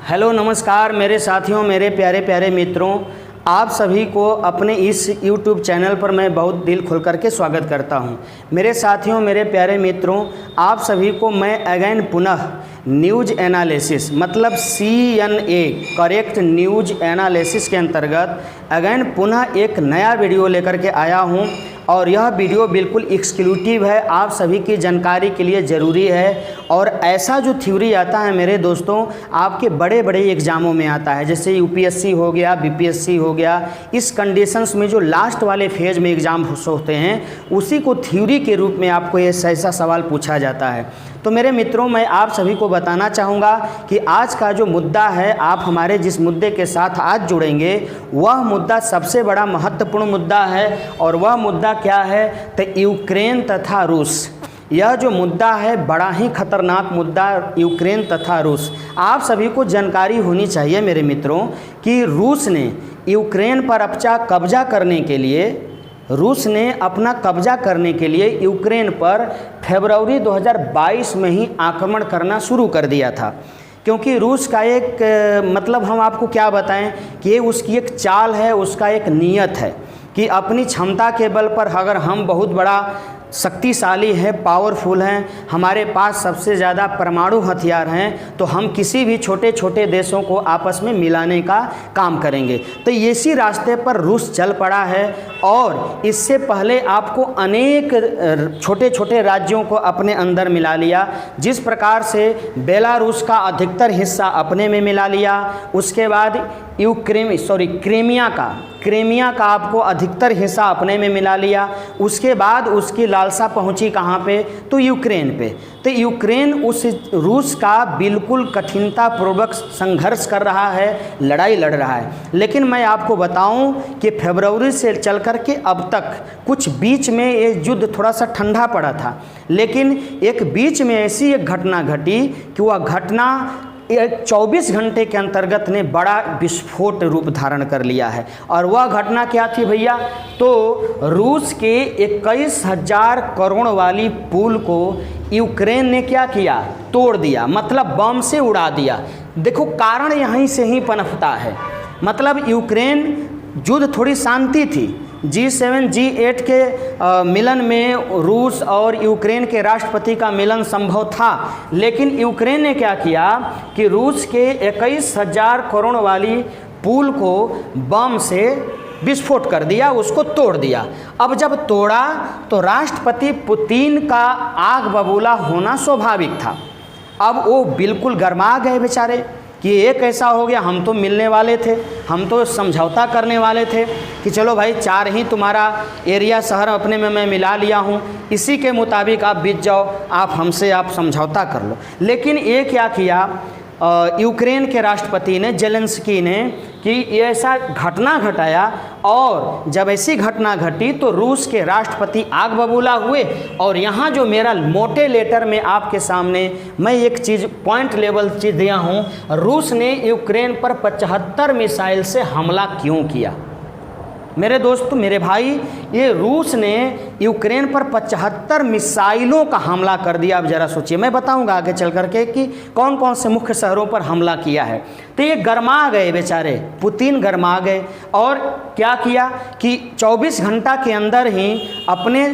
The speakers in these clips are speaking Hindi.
हेलो नमस्कार मेरे साथियों, मेरे प्यारे प्यारे मित्रों, आप सभी को अपने इस YouTube चैनल पर मैं बहुत दिल खोल करके स्वागत करता हूं। मेरे साथियों, मेरे प्यारे मित्रों, आप सभी को मैं अगेन पुनः न्यूज़ एनालिसिस मतलब CNA करेक्ट न्यूज़ एनालिसिस के अंतर्गत अगेन पुनः एक नया वीडियो लेकर के आया हूं और यह वीडियो बिल्कुल एक्सक्लूसिव है, आप सभी की जानकारी के लिए ज़रूरी है। और ऐसा जो थ्योरी आता है मेरे दोस्तों, आपके बड़े बड़े एग्ज़ामों में आता है, जैसे UPSC हो गया, BPSC हो गया। इस कंडीशंस में जो लास्ट वाले फेज में एग्ज़ाम होते हैं, उसी को थ्योरी के रूप में आपको ये ऐसा सवाल पूछा जाता है। तो मेरे मित्रों, मैं आप सभी को बताना चाहूँगा कि आज का जो मुद्दा है, आप हमारे जिस मुद्दे के साथ आज जुड़ेंगे वह मुद्दा सबसे बड़ा महत्वपूर्ण मुद्दा है। और वह मुद्दा क्या है? तो यूक्रेन तथा रूस। यह जो मुद्दा है बड़ा ही खतरनाक मुद्दा, यूक्रेन तथा रूस। आप सभी को जानकारी होनी चाहिए मेरे मित्रों कि रूस ने यूक्रेन पर अपना कब्जा करने के लिए यूक्रेन पर फरवरी 2022 में ही आक्रमण करना शुरू कर दिया था। क्योंकि रूस का एक मतलब हम आपको क्या बताएं कि उसकी एक चाल है, उसका एक नीयत है कि अपनी क्षमता के बल पर अगर हम बहुत बड़ा शक्तिशाली है, पावरफुल हैं, हमारे पास सबसे ज़्यादा परमाणु हथियार हैं, तो हम किसी भी छोटे छोटे देशों को आपस में मिलाने का काम करेंगे। तो इसी रास्ते पर रूस चल पड़ा है और इससे पहले आपको अनेक छोटे छोटे राज्यों को अपने अंदर मिला लिया। जिस प्रकार से बेलारूस का अधिकतर हिस्सा अपने में मिला लिया, उसके बाद क्रीमिया का आपको अधिकतर हिस्सा अपने में मिला लिया। उसके बाद उसकी लालसा पहुंची कहाँ पे? तो यूक्रेन पे। तो यूक्रेन उस रूस का बिल्कुल कठिनतापूर्वक संघर्ष कर रहा है, लड़ाई लड़ रहा है। लेकिन मैं आपको बताऊं कि फरवरी से चल कर के अब तक कुछ बीच में ये युद्ध थोड़ा सा ठंडा पड़ा था, लेकिन एक बीच में ऐसी एक घटना घटी कि वह घटना 24 घंटे के अंतर्गत ने बड़ा विस्फोट रूप धारण कर लिया है। और वह घटना क्या थी भैया? तो रूस के 21,000 करोड़ वाली पुल को यूक्रेन ने क्या किया? तोड़ दिया, मतलब बम से उड़ा दिया। देखो, कारण यहीं से ही पनपता है। मतलब यूक्रेन युद्ध थोड़ी शांति थी, G7 G8 के मिलन में रूस और यूक्रेन के राष्ट्रपति का मिलन संभव था। लेकिन यूक्रेन ने क्या किया कि रूस के 21,000 करोड़ वाली पुल को बम से विस्फोट कर दिया, उसको तोड़ दिया। अब जब तोड़ा तो राष्ट्रपति पुतिन का आग बबूला होना स्वाभाविक था। अब वो बिल्कुल गरमा गए बेचारे कि ये कैसा हो गया, हम तो मिलने वाले थे, हम तो समझौता करने वाले थे कि चलो भाई 4 ही तुम्हारा एरिया शहर अपने में मैं मिला लिया हूँ, इसी के मुताबिक आप बीत जाओ, आप हमसे आप समझौता कर लो। लेकिन ये क्या किया यूक्रेन के राष्ट्रपति ने, जेलेंस्की ने, कि ऐसा घटना घटाया। और जब ऐसी घटना घटी तो रूस के राष्ट्रपति आग बबूला हुए। और यहाँ जो मेरा मोटे लेटर में आपके सामने मैं एक चीज़ पॉइंट लेवल चीज़ दिया हूँ, रूस ने यूक्रेन पर 75 मिसाइल से हमला क्यों किया? मेरे दोस्त, मेरे भाई, ये रूस ने यूक्रेन पर 75 मिसाइलों का हमला कर दिया। अब ज़रा सोचिए, मैं बताऊंगा आगे चल करके कि कौन कौन से मुख्य शहरों पर हमला किया है। तो ये गरमा गए बेचारे, पुतिन गरमा गए और क्या किया कि 24 घंटा के अंदर ही अपने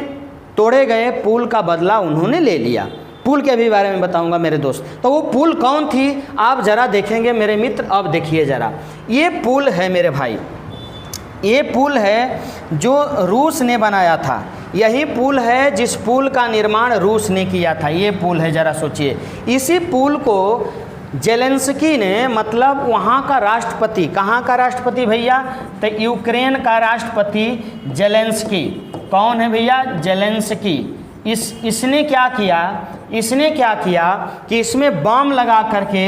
तोड़े गए पुल का बदला उन्होंने ले लिया। पुल के भी बारे में बताऊंगा मेरे दोस्त। तो वो पुल कौन थी आप ज़रा देखेंगे मेरे मित्र। अब देखिए ज़रा, ये पुल है मेरे भाई, ये पुल है जो रूस ने बनाया था। यही पुल है जिस पुल का निर्माण रूस ने किया था। ये पुल है, ज़रा सोचिए। इसी पुल को जेलेंस्की ने, मतलब वहाँ का राष्ट्रपति, कहाँ का राष्ट्रपति भैया? तो यूक्रेन का राष्ट्रपति जेलेंस्की। कौन है भैया? जेलेंस्की। इसने क्या किया कि इसमें बम लगा करके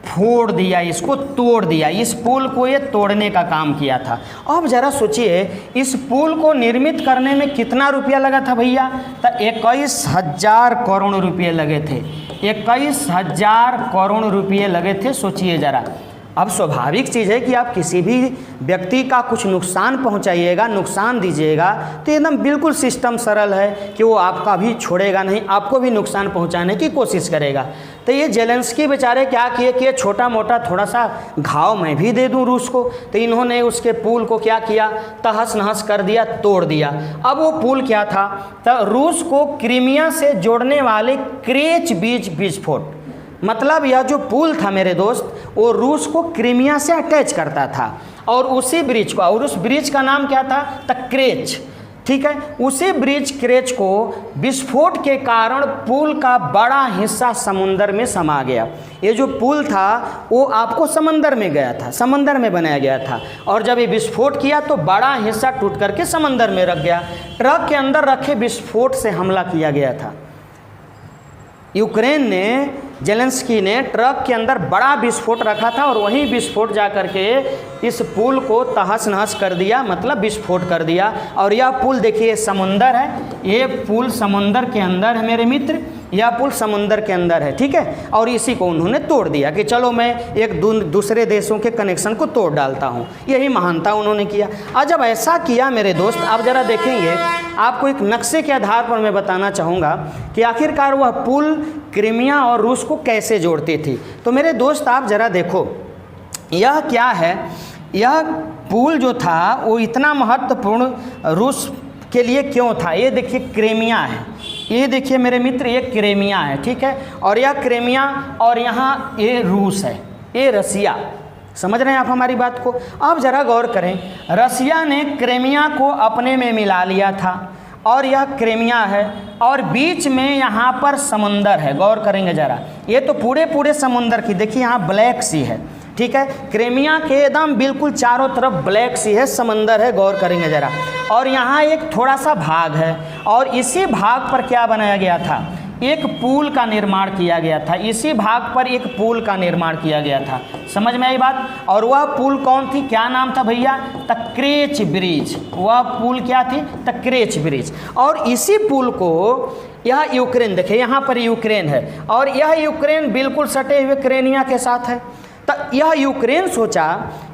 फोड़ दिया, इसको तोड़ दिया। इस पुल को ये तोड़ने का काम किया था। अब ज़रा सोचिए, इस पुल को निर्मित करने में कितना रुपया लगा था भैया? तो 21,000 करोड़ रुपये लगे थे। 21,000 करोड़ रुपये लगे थे। सोचिए ज़रा, अब स्वाभाविक चीज़ है कि आप किसी भी व्यक्ति का कुछ नुकसान पहुंचाइएगा, नुकसान दीजिएगा, तो एकदम बिल्कुल सिस्टम सरल है कि वो आपका भी छोड़ेगा नहीं, आपको भी नुकसान पहुंचाने की कोशिश करेगा। तो ये जेलेंस्की बेचारे क्या किए कि छोटा मोटा थोड़ा सा घाव मैं भी दे दूं रूस को, तो इन्होंने उसके पुल को क्या किया, तहस नहस कर दिया, तोड़ दिया। अब वो पुल क्या था, तो रूस को क्रीमिया से जोड़ने वाले क्रेच बीच विस्फोट, मतलब यह जो पुल था मेरे दोस्त, वो रूस को क्रीमिया से अटैच करता था, और उसी ब्रिज को, और उस ब्रिज का नाम क्या था, क्रेच, ठीक है। उसी ब्रिज क्रेच को विस्फोट के कारण पुल का बड़ा हिस्सा समुंदर में समा गया। ये जो पुल था वो आपको समंदर में गया था, समंदर में बनाया गया था, और जब ये विस्फोट किया तो बड़ा हिस्सा टूट करके समंदर में रख गया। ट्रक के अंदर रखे विस्फोट से हमला किया गया था। यूक्रेन ने, जेलेंस्की ने ट्रक के अंदर बड़ा विस्फोट रखा था, और वही विस्फोट जा करके इस पुल को तहस नहस कर दिया, मतलब विस्फोट कर दिया। और यह पुल देखिए समुंदर है, ये पुल समुंदर के अंदर है मेरे मित्र, यह पुल समुंदर के अंदर है, ठीक है। और इसी को उन्होंने तोड़ दिया कि चलो मैं एक दूसरे देशों के कनेक्शन को तोड़ डालता हूँ, यही महानता उन्होंने किया। और जब ऐसा किया मेरे दोस्त, आप ज़रा देखेंगे, आपको एक नक्शे के आधार पर मैं बताना चाहूँगा कि आखिरकार वह पुल क्रीमिया और रूस को कैसे जोड़ती थी। तो मेरे दोस्त आप ज़रा देखो, यह क्या है, यह पुल जो था वो इतना महत्वपूर्ण रूस के लिए क्यों था। ये देखिए क्रीमिया है, ये देखिए मेरे मित्र, ये क्रीमिया है, ठीक है। और यह क्रीमिया, और यहाँ ये रूस है, ये रसिया। समझ रहे हैं आप हमारी बात को। अब ज़रा गौर करें, रसिया ने क्रीमिया को अपने में मिला लिया था, और यह क्रीमिया है, और बीच में यहाँ पर समंदर है। गौर करेंगे ज़रा, ये तो पूरे समुंदर की, देखिए यहाँ ब्लैक सी है, ठीक है। क्रीमिया के एकदम बिल्कुल चारों तरफ ब्लैक सी है, समंदर है, गौर करेंगे ज़रा। और यहाँ एक थोड़ा सा भाग है, और इसी भाग पर क्या बनाया गया था, एक पुल का निर्माण किया गया था। इसी भाग पर एक पुल का निर्माण किया गया था, समझ में आई बात। और वह पुल कौन थी, क्या नाम था भैया, क्रेच ब्रिज। वह पुल क्या थी, क्रेच ब्रिज। और इसी पुल को यह यूक्रेन, देखिए यहाँ पर यूक्रेन है, और यह यूक्रेन बिल्कुल सटे हुए क्रीमिया के साथ है। तो यह यूक्रेन सोचा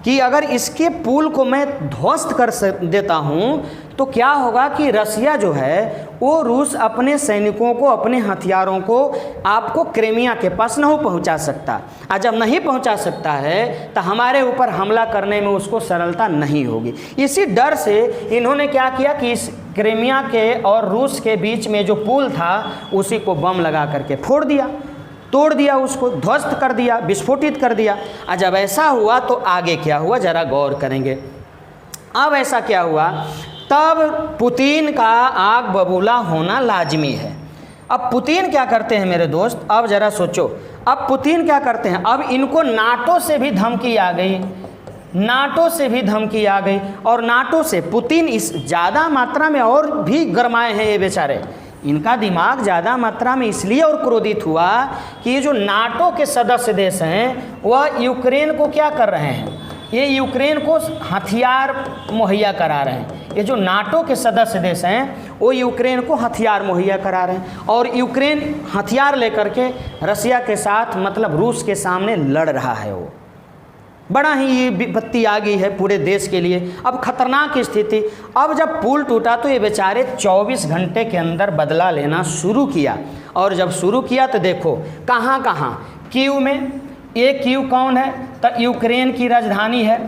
कि अगर इसके पुल को मैं ध्वस्त कर देता हूँ तो क्या होगा कि रसिया जो है वो रूस अपने सैनिकों को, अपने हथियारों को आपको क्रीमिया के पास नहीं पहुंचा सकता। और जब नहीं पहुंचा सकता है तो हमारे ऊपर हमला करने में उसको सरलता नहीं होगी। इसी डर से इन्होंने क्या किया कि इस क्रीमिया के और रूस के बीच में जो पुल था उसी को बम लगा करके फोड़ दिया, तोड़ दिया, उसको ध्वस्त कर दिया, विस्फोटित कर दिया। और जब ऐसा हुआ तो आगे क्या हुआ, ज़रा गौर करेंगे। अब ऐसा क्या हुआ, तब पुतिन का आग बबूला होना लाजमी है। अब पुतिन क्या करते हैं मेरे दोस्त, अब ज़रा सोचो, अब पुतिन क्या करते हैं, अब इनको नाटो से भी धमकी आ गई, नाटो से भी धमकी आ गई। और नाटो से पुतिन इस ज़्यादा मात्रा में और भी गरमाए हैं ये बेचारे, इनका दिमाग ज़्यादा मात्रा में इसलिए और क्रोधित हुआ कि ये जो नाटो के सदस्य देश हैं वह यूक्रेन को क्या कर रहे हैं, ये यूक्रेन को हथियार मुहैया करा रहे हैं। ये जो नाटो के सदस्य देश हैं वो यूक्रेन को हथियार मुहैया करा रहे हैं, और यूक्रेन हथियार लेकर के रसिया के साथ, मतलब रूस के सामने लड़ रहा है। वो बड़ा ही ये विपत्ति आ गई है पूरे देश के लिए, अब खतरनाक स्थिति। अब जब पुल टूटा तो ये बेचारे 24 घंटे के अंदर बदला लेना शुरू किया, और जब शुरू किया तो देखो कहाँ कहाँ, कीव में। ये कीव कौन है, तो यूक्रेन की राजधानी है।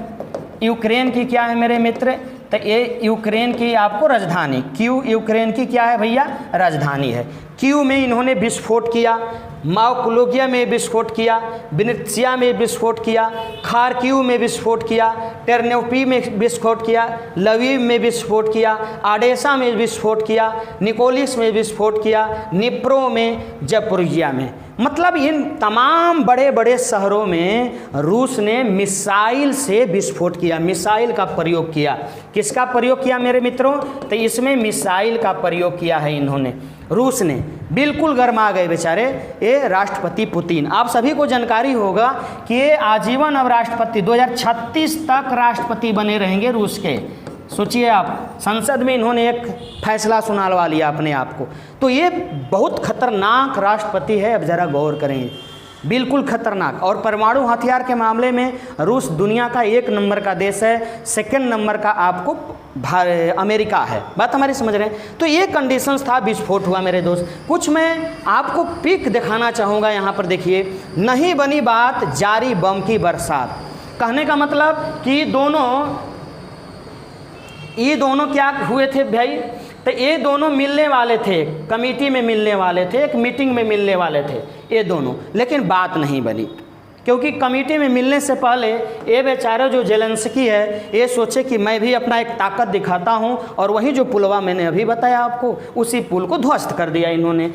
यूक्रेन की क्या है मेरे मित्र, तो ये यूक्रेन की आपको राजधानी, कीव यूक्रेन की क्या है भैया, राजधानी है। कीव में इन्होंने विस्फोट किया, माओक्लोगिया में विस्फोट किया, विनित्सिया में विस्फोट किया, खारकीव में विस्फोट किया, टेर्नोपी में विस्फोट किया, लवीव में विस्फोट किया, आडेसा में विस्फोट किया, निकोलिस में विस्फोट किया, निप्रो में, जपोरिजिया में। मतलब इन तमाम बड़े बड़े शहरों में रूस ने मिसाइल से विस्फोट किया, मिसाइल का प्रयोग किया। किसका प्रयोग किया मेरे मित्रों, तो इसमें मिसाइल का प्रयोग किया है इन्होंने, रूस ने। बिल्कुल गरमा गए बेचारे ये राष्ट्रपति पुतिन। आप सभी को जानकारी होगा कि ये आजीवन अब राष्ट्रपति 2036 तक राष्ट्रपति बने रहेंगे रूस के। सोचिए आप, संसद में इन्होंने एक फैसला सुनावा लिया अपने आप को। तो ये बहुत खतरनाक राष्ट्रपति है। अब ज़रा गौर करें, बिल्कुल खतरनाक। और परमाणु हथियार के मामले में रूस दुनिया का 1 नंबर का देश है, 2nd नंबर का आपको अमेरिका है। बात हमारी समझ रहे हैं। तो ये कंडीशंस था, विस्फोट हुआ मेरे दोस्त। कुछ मैं आपको पिक दिखाना चाहूँगा यहाँ पर, देखिए। नहीं बनी बात, जारी बम की बरसात। कहने का मतलब कि ये दोनों क्या हुए थे भाई, तो ये दोनों मिलने वाले थे, कमेटी में मिलने वाले थे, एक मीटिंग में मिलने वाले थे ये दोनों, लेकिन बात नहीं बनी। क्योंकि कमेटी में मिलने से पहले ये बेचारा जो जेलेंस्की है ये सोचे कि मैं भी अपना एक ताकत दिखाता हूँ, और वही जो पुलवा मैंने अभी बताया आपको, उसी पुल को ध्वस्त कर दिया इन्होंने।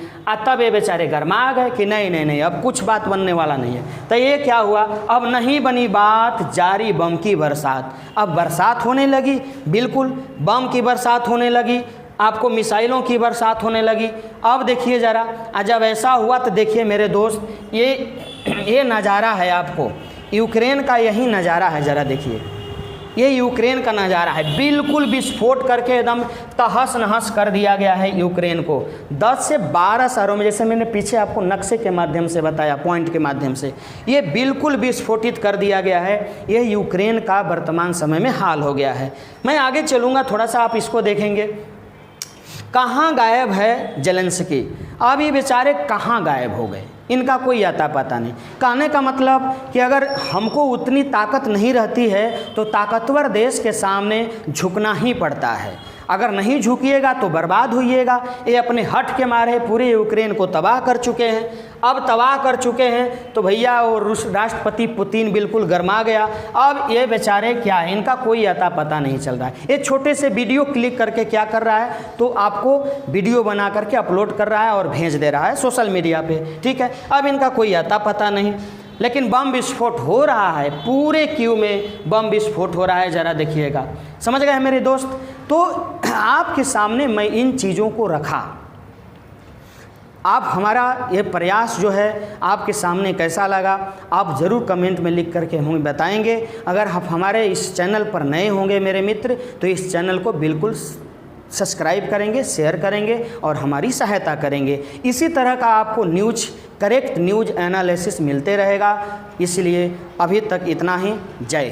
तब ये बेचारे गरमा गए कि नहीं नहीं नहीं, अब कुछ बात बनने वाला नहीं है। तो ये क्या हुआ, अब नहीं बनी बात, जारी बम की बरसात। अब बरसात होने लगी, बिल्कुल बम की बरसात होने लगी, आपको मिसाइलों की बरसात होने लगी। अब देखिए ज़रा, जब ऐसा हुआ तो देखिए मेरे दोस्त, ये नज़ारा है आपको यूक्रेन का, यही नज़ारा है, ज़रा देखिए, ये यूक्रेन का नज़ारा है। बिल्कुल विस्फोट करके एकदम तहस नहस कर दिया गया है यूक्रेन को। 10 से 12 शहरों में, जैसे मैंने पीछे आपको नक्शे के माध्यम से बताया, पॉइंट के माध्यम से, ये बिल्कुल विस्फोटित कर दिया गया है। ये यूक्रेन का वर्तमान समय में हाल हो गया है। मैं आगे चलूँगा, थोड़ा सा आप इसको देखेंगे। कहाँ गायब है जेलेंस्की, अब ये बेचारे कहाँ गायब हो गए, इनका कोई अता पता नहीं। कहने का मतलब कि अगर हमको उतनी ताकत नहीं रहती है तो ताकतवर देश के सामने झुकना ही पड़ता है। अगर नहीं झुकिएगा तो बर्बाद होइएगा। ये अपने हट के मारे पूरे यूक्रेन को तबाह कर चुके हैं। अब तबाह कर चुके हैं तो भैया वो रूस राष्ट्रपति पुतिन बिल्कुल गरमा गया। अब ये बेचारे क्या है, इनका कोई अता पता नहीं चल रहा है। ये छोटे से वीडियो क्लिक करके क्या कर रहा है, तो आपको वीडियो बना करके अपलोड कर रहा है और भेज दे रहा है सोशल मीडिया पे, ठीक है। अब इनका कोई अता पता नहीं, लेकिन बम विस्फोट हो रहा है, पूरे क्यू में बम विस्फोट हो रहा है। ज़रा देखिएगा, समझ गए मेरे दोस्त। तो आपके सामने मैं इन चीज़ों को रखा। आप हमारा ये प्रयास जो है आपके सामने कैसा लगा, आप ज़रूर कमेंट में लिख करके हमें बताएंगे। अगर आप हमारे इस चैनल पर नए होंगे मेरे मित्र, तो इस चैनल को बिल्कुल सब्सक्राइब करेंगे, शेयर करेंगे और हमारी सहायता करेंगे। इसी तरह का आपको करेक्ट न्यूज़ एनालिसिस मिलते रहेगा। इसलिए अभी तक इतना ही। जय।